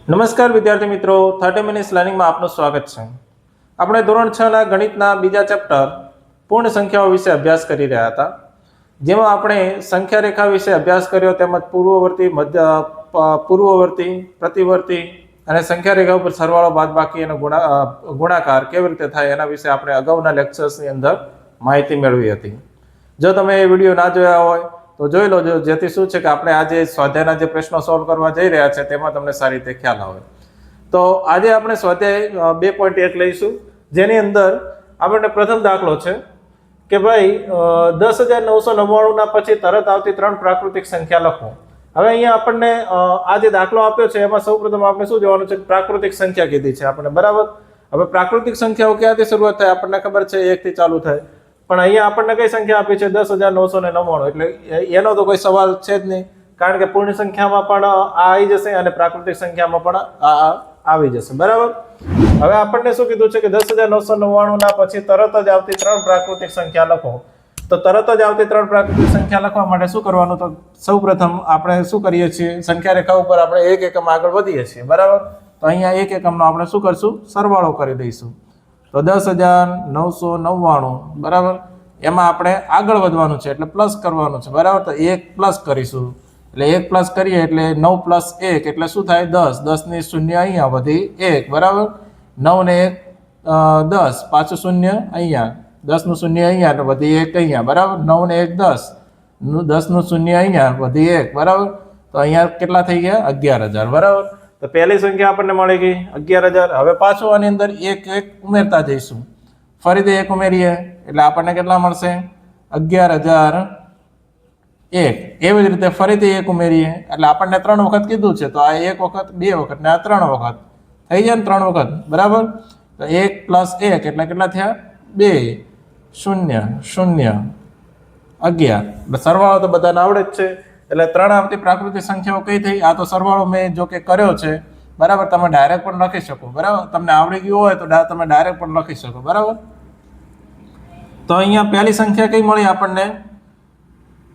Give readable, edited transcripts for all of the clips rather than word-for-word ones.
નમસ્કાર વિદ્યાર્થી મિત્રો, 30 મિનિટ્સ લર્નિંગમાં આપનું સ્વાગત છે. આપણે ધોરણ 6 ના ગણિતના બીજા ચેપ્ટર પૂર્ણ સંખ્યાઓ વિશે અભ્યાસ કરી રહ્યા હતા, જેમાં આપણે સંખ્યા રેખા વિશે અભ્યાસ કર્યો, તેમજ પૂર્વવર્તી, પૂર્વવર્તી, પ્રતિવર્તી અને સંખ્યા રેખા ઉપર સરવાળો, બાદબાકી અને ગુણાકાર કેવી રીતે થાય એના વિશે આપણે અગાઉના લેક્ચર્સની અંદર માહિતી મેળવી હતી. જો તમે એ વિડીયો ના જોયા હોય તો જોઈ લો, જેથી શું છે કે આપણે આજે સ્વાધ્યાયના જે પ્રશ્નો સોલ્વ કરવા જઈ રહ્યા છે તેમાં તમને સારી રીતે ખ્યાલ આવે. તો આજે આપણે સ્વાધ્યાય 2.1 લઈશું, જેની અંદર આપણને પ્રથમ દાખલો છે કે ભાઈ 10,999 ના પછી તરત આવતી 3 પ્રાકૃતિક સંખ્યા લખો. હવે અહીંયા આપણને આ જે દાખલો આપ્યો છે એમાં સૌપ્રથમ આપણે શું જોવાનું છે, પ્રાકૃતિક સંખ્યા કીધી છે આપણે, બરાબર. હવે પ્રાકૃતિક સંખ્યાઓ ક્યાંથી શરૂઆત થાય આપણને ખબર છે, 1 થી ચાલુ થાય, પણ અહીંયા આપણને કઈ સંખ્યા આપી છે, 10,999, એટલે એનો તો કોઈ સવાલ છે જ નહીં, કારણ કે પૂર્ણ સંખ્યામાં પણ આ આવી જશે અને પ્રાકૃતિક સંખ્યામાં પણ આ આવી જશે, બરાબર. હવે આપણને શું કીધું છે કે 10,999 ના પછી તરત જ આવતી 3 પ્રાકૃતિક સંખ્યા લખો. તો તરત જ આવતી 3 પ્રાકૃતિક સંખ્યા લખવા માટે શું કરવાનું, તો સૌપ્રથમ આપણે શું કરીએ છીએ, સંખ્યા રેખા ઉપર આપણે એક એકમ આગળ વધીએ છીએ, બરાબર. તો અહીંયા એક એકમનો આપણે શું કરશું, સરવાળો કરી દઈશું. તો 10,999, બરાબર, એમાં આપણે આગળ વધવાનું છે એટલે પ્લસ કરવાનું છે, બરાબર. તો 1 પ્લસ કરીશું, એટલે 1 પ્લસ કરીએ એટલે 9 પ્લસ 1 એટલે શું થાય, 10. 10 ની શૂન્ય અહીંયા વધી 1, બરાબર. 9 ને 1 10, પાછું શૂન્ય અહીંયા, 10 નું શૂન્ય અહીંયા એટલે વધી 1 અહીંયા, બરાબર. 9 ને 1 10, 10 નું શૂન્ય અહીંયા વધી 1, બરાબર. તો અહીંયા કેટલા થઈ ગયા, 11,000, બરાબર. તો પહેલી સંખ્યા આપણને મળી ગઈ 11,000. હવે પાછું આની અંદર એક ઉમેરતા જઈશું, ફરીથી 1 ઉમેરીએ એટલે આપણને કેટલા મળશે, 11,001. એવી જ રીતે ફરીથી 1 ઉમેરીએ એટલે આપણને 3 વખત કીધું છે, તો આ 1 વખત, 2 વખત ને આ 3 વખત થઈ જાય ને, 3 વખત, બરાબર. તો 1 પ્લસ 1 એટલે કેટલા થયા, 2, 0, 0, 11. સરવાળો તો બધાને આવડે જ છે, એટલે 3 આવતી પ્રાકૃતિક સંખ્યાઓ કઈ થઈ, આ તો સરવાળો મેં જો કે કર્યો છે, બરાબર. તમે ડાયરેક્ટ પણ લખી શકો, બરાબર. તમને આવડી ગયું હોય તો તમે ડાયરેક્ટ પણ લખી શકો, બરાબર. તો અહીંયા પહેલી સંખ્યા કઈ મળી આપણને,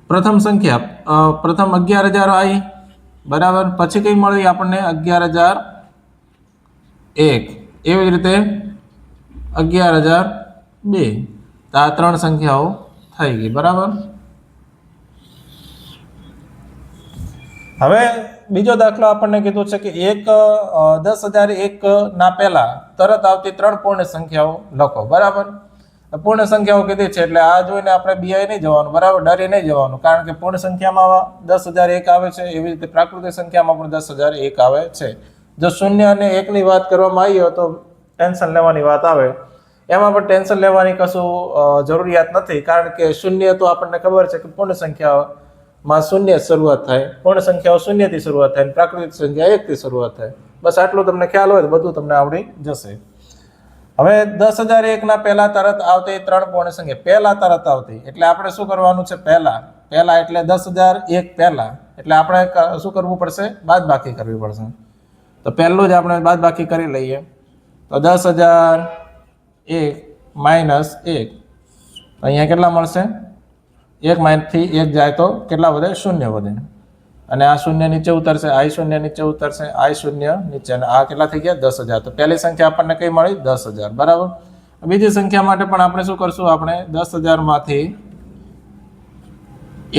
પ્રથમ સંખ્યા, પ્રથમ 11,000 આવી, બરાબર. પછી કઈ મળી આપણને, 11,001. એવી જ રીતે 11,002. તો આ 3 સંખ્યાઓ થઈ ગઈ, બરાબર. હવે બીજો દાખલો આપણને કીધું છે કે 10,001 ના પહેલા તરત આવતી 3 પૂર્ણ સંખ્યાઓ લખો, બરાબર. પૂર્ણ સંખ્યાઓ કીધી છે એટલે આ જોઈને આપણે બિયાઈ નહીં જવાનું, બરાબર, ડરી નહીં જવાનું, કારણ કે પૂર્ણ સંખ્યામાં 10,001 આવે છે, એવી રીતે પ્રાકૃતિક સંખ્યામાં પણ 10,001 આવે છે. જો 0 અને 1 ની વાત કરવામાં આવી હોય તો ટેન્શન લેવાની વાત આવે, એમાં પણ ટેન્શન લેવાની કશું જરૂરિયાત નથી, કારણ કે 0 તો આપણને ખબર છે કે પૂર્ણ સંખ્યામાં 0 શરૂઆત થાય, પૂર્ણ સંખ્યાઓ 0 થી શરૂઆત થાય, પ્રાકૃતિક સંખ્યા 1 થી શરૂઆત થાય. બસ આટલું તમને ખ્યાલ હોય તો બધું તમને આવડી જશે. હવે 10,001 ના પહેલા તરત આવતી 3 પૂર્ણ સંખ્યા, પહેલા તરત આવતી એટલે આપણે શું કરવાનું છે, પહેલા એટલે 10,001 પહેલા એટલે આપણે શું કરવું પડશે, બાદબાકી કરવી પડશે. તો પહેલું જ આપણે બાદબાકી કરી લઈએ. તો 10,001 માઇનસ 1, અહીંયા કેટલા મળશે, 1 માંથી 1 જાય તો કેટલા વધે, 0 વધે, અને આ 0 નીચે ઉતરશે, આ 0 નીચે ઉતરશે, આ 0 નીચે, અને આ કેટલા થઈ ગયા, 10,000. તો પહેલી સંખ્યા આપણને કઈ મળી, 10,000, બરાબર. બીજી સંખ્યા માટે પણ આપણે શું કરશું, આપણે 10,000 માંથી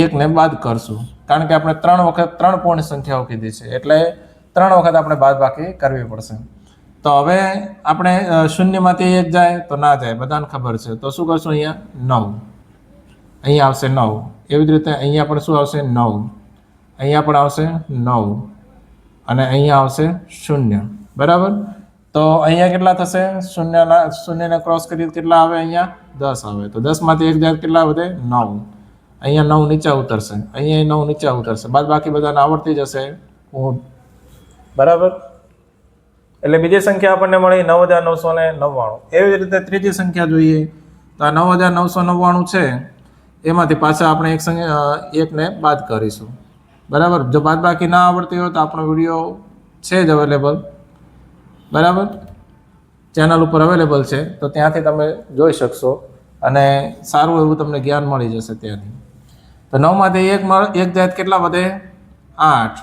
1 ને બાદ કરશું, કારણ કે આપણે 3 વખત 3 પૂર્ણ સંખ્યાઓ કીધી છે, એટલે 3 વખત આપણે બાદબાકી કરવી પડશે. તો હવે આપણે 0 માંથી 1 જાય તો ના જાય, બધાને ખબર છે. તો શું કરશું, અહીંયા 9, અહીંયા આવશે 9. એવી જ રીતે અહીંયા પણ શું આવશે, 9, અહીંયા પણ આવશે 9, અને અહીંયા આવશે 0, બરાબર. તો અહીંયા કેટલા થશે, 0 ને ક્રોસ કરી કેટલા આવે, અહીંયા 10 આવે. તો 10 માંથી 1 જાય કેટલા વધે, 9. અહીંયા 9 નીચે ઉતરશે, અહીંયા 9 નીચે ઉતરશે, બાદ બાકી બધાને આવડતી જશે, બરાબર. એટલે બીજી સંખ્યા આપણને મળી 9,999. એવી જ રીતે ત્રીજી સંખ્યા જોઈએ તો આ 9,999 છે, એમાંથી પાછા આપણે એક ને બાદ કરીશું, બરાબર. જો બાદબાકી ના આવડતી હોય તો આપણો વિડીયો છે જ અવેલેબલ, બરાબર, ચેનલ ઉપર અવેલેબલ છે, તો ત્યાંથી તમે જોઈ શકશો અને સારું એવું તમને જ્ઞાન મળી જશે ત્યાંથી. તો 9 માંથી 1 જાય કેટલા વધે, 8.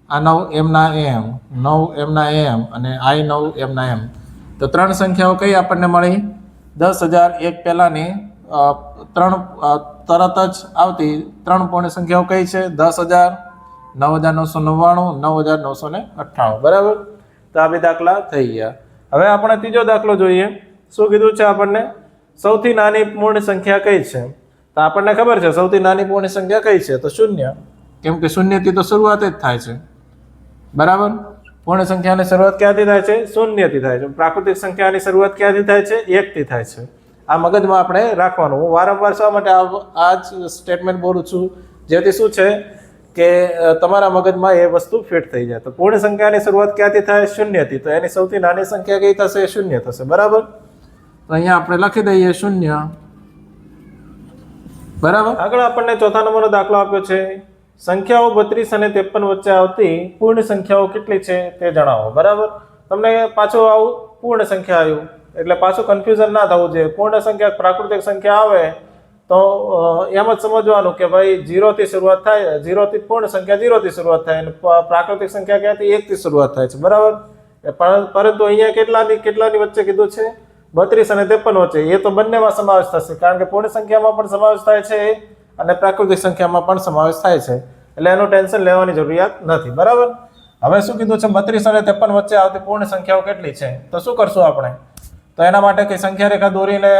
આ 9 એમના એમ, 9 એમના એમ અને આઈ 9 એમના એમ. તો ત્રણ સંખ્યાઓ કઈ આપણને મળી? 10,000 એક પહેલાની ત્રણ તરત જ આવતી ત્રણ પૂર્ણ સંખ્યાઓ કઈ છે? 10,000, 9,999, 9,998. બરાબર. તો આ બે દાખલા થઈ ગયા. હવે આપણે ત્રીજો દાખલો જોઈએ. શું કીધું છે આપણને? સૌથી નાની પૂર્ણ સંખ્યા કઈ છે? તો આપણને ખબર છે સૌથી નાની પૂર્ણ સંખ્યા કઈ છે? તો શૂન્ય. કેમ કે શૂન્યથી તો શરૂઆત જ થાય છે. બરાબર. પૂર્ણ સંખ્યાની શરૂઆત ક્યાંથી થાય છે? શૂન્યથી થાય છે. પ્રાકૃતિક સંખ્યાની શરૂઆત ક્યાંથી થાય છે? 1 થી થાય છે. આ મગજમાં આપણે રાખવાનું. હું વારંવાર શા માટે આ જ સ્ટેટમેન્ટ બોલું છું? જેથી શું છે કે તમારા મગજમાં એ વસ્તુ ફિટ થઈ જાય. તો પૂર્ણ સંખ્યાની શરૂઆત ક્યાંથી થાય? શૂન્યથી. તો એની સૌથી નાની સંખ્યા કઈ થશે? શૂન્ય થશે. બરાબર. તો અહીંયા આપણે લખી દઈએ શૂન્ય. બરાબર. આગળ આપણને ચોથા નંબરનો દાખલો આપ્યો છે. સંખ્યાઓ 32 અને 53 વચ્ચે આવતી પૂર્ણ સંખ્યાઓ કેટલી છે તે જણાવો. બરાબર. તમને પાછું આવું પૂર્ણ સંખ્યા આવ્યું એટલે પાછું કન્ફ્યુઝન ના થવું જોઈએ. પૂર્ણ સંખ્યા પ્રાકૃતિક સંખ્યા આવે તો એમ જ સમજવાનું કે ભાઈ 0 થી શરૂઆત થાય, 0 થી પૂર્ણ સંખ્યા 0 થી શરૂઆત થાય અને પ્રાકૃતિક સંખ્યા ક્યાંથી? 1 થી શરૂઆત થાય છે. બરાબર. પરંતુ અહીંયા કેટલાની વચ્ચે કીધું છે? 32 અને 53 વચ્ચે. એ તો બંનેમાં સમાવેશ થશે, કારણ કે પૂર્ણ સંખ્યામાં પણ સમાવેશ થાય છે અને પ્રાકૃતિક સંખ્યામાં પણ સમાવેશ થાય છે. એટલે એનું ટેન્શન લેવાની જરૂરિયાત નથી. બરાબર. હવે શું કીધું છે? 32 અને 53 વચ્ચે આવતી પૂર્ણ સંખ્યાઓ કેટલી છે? તો શું કરશું આપણે? તો એના માટે કઈ સંખ્યા રેખા દોરીને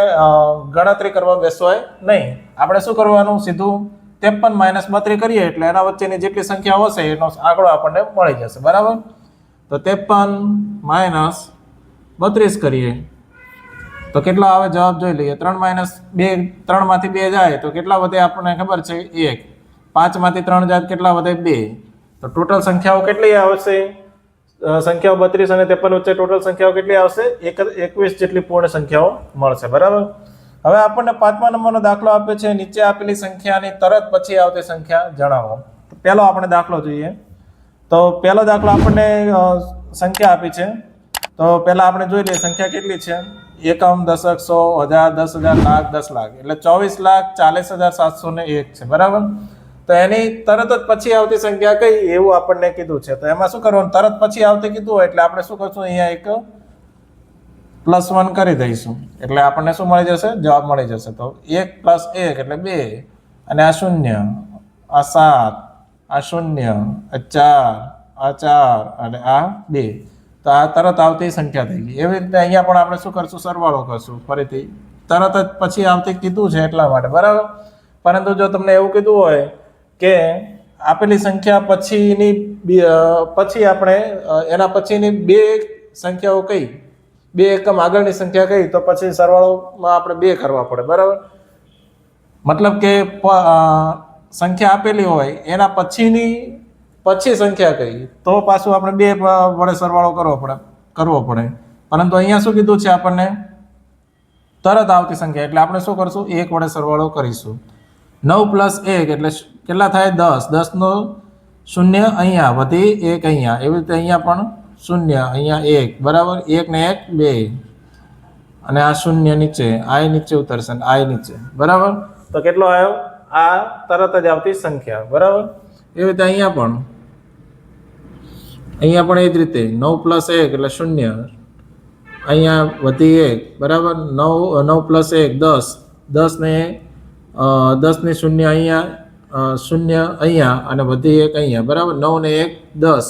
ગણતરી કરવા બેસવાય નહીં. આપણે શું કરવાનું? સીધું 53 - 32 કરીએ એટલે એના વચ્ચેની જેટલી સંખ્યાઓ હશે એનો આંકડો આપણને મળી જશે. બરાબર. તો 53 - 32 કરીએ તો કેટલો આવે? જવાબ જોઈ લઈએ. 3 - 2, 3 માંથી 2 જાય તો કેટલા વધે? આપણને ખબર છે 1. 5 માંથી 3 જાય કેટલા વધે? 2. તો ટોટલ સંખ્યાઓ કેટલી આવશે? સંખ્યાઓ 32 અને 53 વચ્ચે ટોટલ સંખ્યાઓ કેટલી આવશે? 21 જેટલી પૂર્ણ સંખ્યાઓ મળશે. બરાબર. હવે આપણને પાંચમા નંબરનો દાખલો આપ્યો છે. નીચે આપેલી સંખ્યાની તરત પછી આવતી સંખ્યા જણાવો. તો પહેલો આપણે દાખલો જોઈએ. તો પહેલો દાખલો આપણને સંખ્યા આપી છે. તો પહેલા આપણે જોઈ લઈએ સંખ્યા કેટલી છે. એકમ, દશક, 100, 1000, 10,000, લાખ, 10 લાખ એટલે 24,40,701 છે. બરાબર. તો એની તરત જ પછી આવતી સંખ્યા કઈ એવું આપણને કીધું છે. તો એમાં શું કરવાનું? તરત પછી આવતી કીધું હોય એટલે આપણે શું કરશું? અહીંયા એક +1 કરી દઈશું એટલે આપણને શું મળી જશે? જવાબ મળી જશે. તો 1 + 1 એટલે 2 અને આ 0, આ 7, આ 0, આ 4, આ 4 અને આ 2. તો આ તરત આવતી સંખ્યા થઈ ગઈ. એવી રીતે અહીંયા પણ આપણે શું કરશું? સરવાળો કરશું. ફરીથી તરત જ પછી આવતી કીધું છે એટલા માટે. બરાબર. પરંતુ જો તમને એવું કીધું હોય કે આપેલી સંખ્યા પછી આપણે એના પછીની બે સંખ્યાઓ કઈ, બે એકમ આગળની સંખ્યા કઈ, તો પછી સરવાળોમાં આપણે 2 કરવા પડે. બરાબર. મતલબ કે સંખ્યા આપેલી હોય એના પછી સંખ્યા કઈ તો પાછું આપણે 2 વડે સરવાળો કરવો પડે. પરંતુ અહીંયા શું કીધું છે આપણને? તરત આવતી સંખ્યા એટલે આપણે શું કરશું? 1 વડે સરવાળો કરીશું. 9 + 1 એટલે કેટલા થાય? 10. 10 નો 0 અહીંયા વધી 1 અહીંયા. એવી રીતે અહીંયા પણ 0 અહીંયા 1. બરાબર. 1 ને 1 2 અને આ 0 નીચે, આઈ નીચે ઉતરશે ને આઈ નીચે. બરાબર. તો કેટલો આવ્યો? આ તરત જ આવતી સંખ્યા. બરાબર. એવી રીતે અહીંયા પણ એ જ રીતે 9 + 1 એટલે 0 અહીંયા વધી 1. બરાબર. 9 + 1 10. 10 ને 0 અહીંયા, 0 અહીંયા અને વધી 1 અહીંયા. બરાબર. 9 ને 1 10.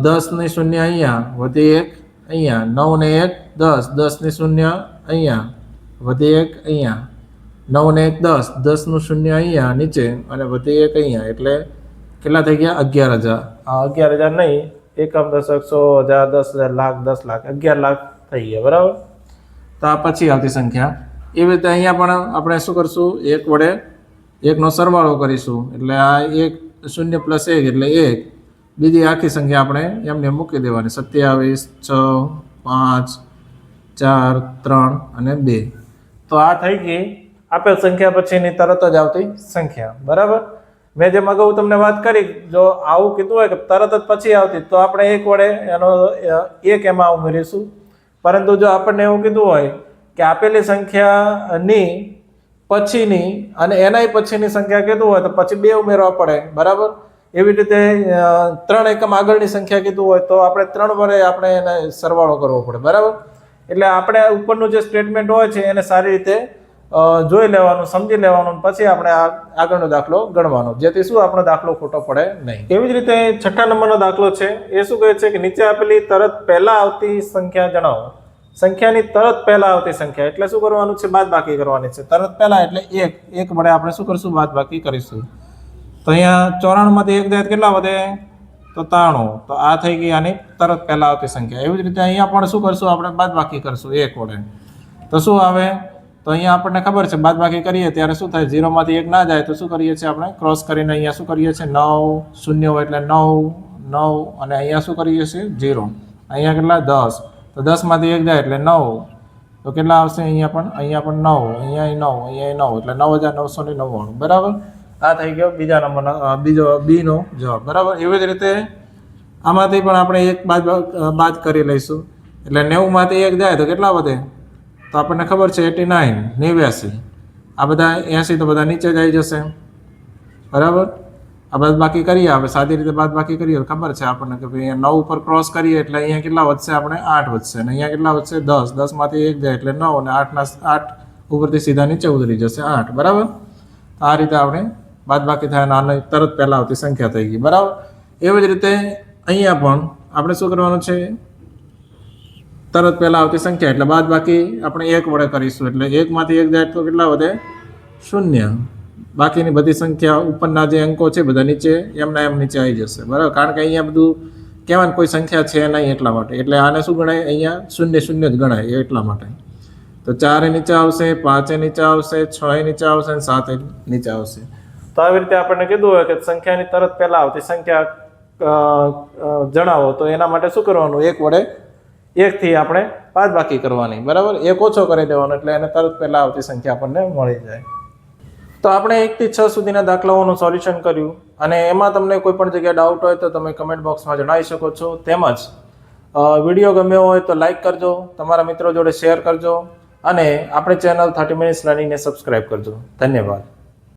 10 ને 0 અહીંયા વધી 1 અહીંયા. 9 ને 1 10. 10 ને 0 અહીંયા વધી 1 અહીંયા. 9 ને 1 10. 10 નું 0 અહીંયા નીચે અને વધી 1 અહીંયા. એટલે કેટલા થઈ ગયા? 11,000. 11,000 નહીં, એકમ, દશક, 100, 1000, 10,000, લાખ, 10 લાખ, 11 લાખ થઈ ગયા. બરાબર. તો આ પછી આવતી સંખ્યા. એવી રીતે અહીંયા પણ આપણે શું કરશું? 1 વડે 1 નો સરવાળો કરીશું એટલે આ 1 0 + 1 એટલે 1. બીજી આખી સંખ્યા આપણે એમને મૂકી દેવાની. 27, 6, 5, 4, 3 અને 2. તો આ થઈ ગઈ આપેલ સંખ્યા પછીની તરત જ આવતી સંખ્યા. બરાબર. મેં જેમ અગાઉ તમને વાત કરી, જો આવું કીધું હોય કે તરત જ પછી આવતી તો આપણે 1 વડે એનો 1 એમાં ઉમેરીશું. પરંતુ જો આપણને એવું કીધું હોય કે આપેલી સંખ્યાની પછીની અને એનાય પછીની સંખ્યા કીધું હોય તો પછી 2 ઉમેરવા પડે. બરાબર. એવી રીતે 3 એકમ આગળની સંખ્યા કીધું હોય તો આપણે 3 વડે આપણે એને સરવાળો કરવો પડે, બરાબર. એટલે આપણે ઉપરનું જે સ્ટેટમેન્ટ હોય છે એને સારી રીતે જોઈ લેવાનું, સમજી લેવાનું, પછી આપણે આગળનો દાખલો ગણવાનો, જેથી શું આપણો દાખલો ખોટો પડે નહીં. એવી જ રીતે 6 નંબરનો દાખલો છે. એ શું કહે છે કે નીચે આપેલી તરત પહેલા આવતી સંખ્યા જણાવો. સંખ્યાની તરત પહેલા આવતી સંખ્યા એટલે શું કરવાનું છે? બાદબાકી કરવાની છે. તરત પહેલા એટલે 1 વડે આપણે શું કરશું? બાદબાકી કરીશું. તો અહીંયા 94 માંથી 1 જાય કેટલા વધે? તો 93. તો આ થઈ ગઈ આની તરત પહેલા આવતી સંખ્યા. એવી જ રીતે અહીંયા પણ શું કરશું? આપણે બાદબાકી કરશું 1 વડે. તો શું આવે? તો અહીંયા આપણને ખબર છે બાદબાકી કરીએ ત્યારે શું થાય? 0 માંથી 1 ના જાય તો શું કરીએ છીએ? આપણે ક્રોસ કરીને અહીંયા શું કરીએ છીએ? 9, 0 હોય એટલે 9, 9, અને અહીંયા શું કરીએ છીએ? 0. અહીંયા કેટલા? 10. તો 10 માંથી 1 જાય એટલે 9. તો કેટલા આવશે? અહીંયા પણ 9, અહીંયા 9, એટલે 9999, બરાબર. આ થઈ ગયો બીજા નંબરનો બીજો બી નો જવાબ, બરાબર. એવી જ રીતે આમાંથી પણ આપણે 1 બાદ કરી લઈશું. એટલે 90 માંથી 1 જાય તો કેટલા વધે? તો આપણને ખબર છે 89, 89. આ બધા 80 તો બધા નીચે જ આવી જશે, બરાબર. આ બાદબાકી કરીએ આપણે સાદી રીતે બાદબાકી કરીએ ખબર છે આપણને કે ભાઈ અહીંયા 9 ઉપર ક્રોસ કરીએ એટલે અહીંયા કેટલા વધશે? આપણે 8 વધશે, અને અહીંયા કેટલા વધશે? 10. 10 માંથી 1 જાય એટલે 9, અને 8 ઉપરથી સીધા નીચે ઉતરી જશે 8, બરાબર. આ રીતે આપણે બાદબાકી થાય અને તરત પહેલા આવતી સંખ્યા થઈ ગઈ, બરાબર. એવી જ રીતે અહીંયા પણ આપણે શું કરવાનું છે? તરત પહેલા આવતી સંખ્યા એટલે બાદબાકી આપણે 1 વડે કરીશું. એટલે 1 માંથી 1 જાય તો કેટલા વધે? 0. બાકીની બધી સંખ્યા ઉપરના જે અંકો છે બધા નીચે એમના એમ નીચે આવી જશે, બરાબર. કારણ કે અહીંયા બધું કહેવાય કોઈ સંખ્યા છે નહીં એટલા માટે. એટલે આને શું ગણાય? અહીંયા 0 જ ગણાય એટલા માટે. તો 4 નીચે આવશે, 5 નીચે આવશે, 6 નીચે આવશે, અને 7 નીચે આવશે. તો આવી રીતે આપણને કીધું હોય કે સંખ્યાની તરત પહેલા આવતી સંખ્યા જણાવો. તો એના માટે શું કરવાનું? 1 વડે 1 થી આપણે બાદબાકી કરવાની, બરાબર. 1 ઓછો કરી દેવાનો એટલે એને તરત પહેલા આવતી સંખ્યા આપણને મળી જાય. તો આપણે 1 થી 6 સુધીના દાખલાઓનું સોલ્યુશન કર્યું, અને એમાં તમને કોઈ પણ જગ્યાએ ડાઉટ હોય તો તમે કમેન્ટ બોક્સમાં જણાવી શકો છો. તેમજ વિડીયો ગમ્યો હોય તો લાઈક કરજો, તમારા મિત્રો જોડે શેર કરજો, અને આપણે ચેનલ 30 મિનિટ્સ લર્નિંગને સબસ્ક્રાઈબ કરજો. ધન્યવાદ.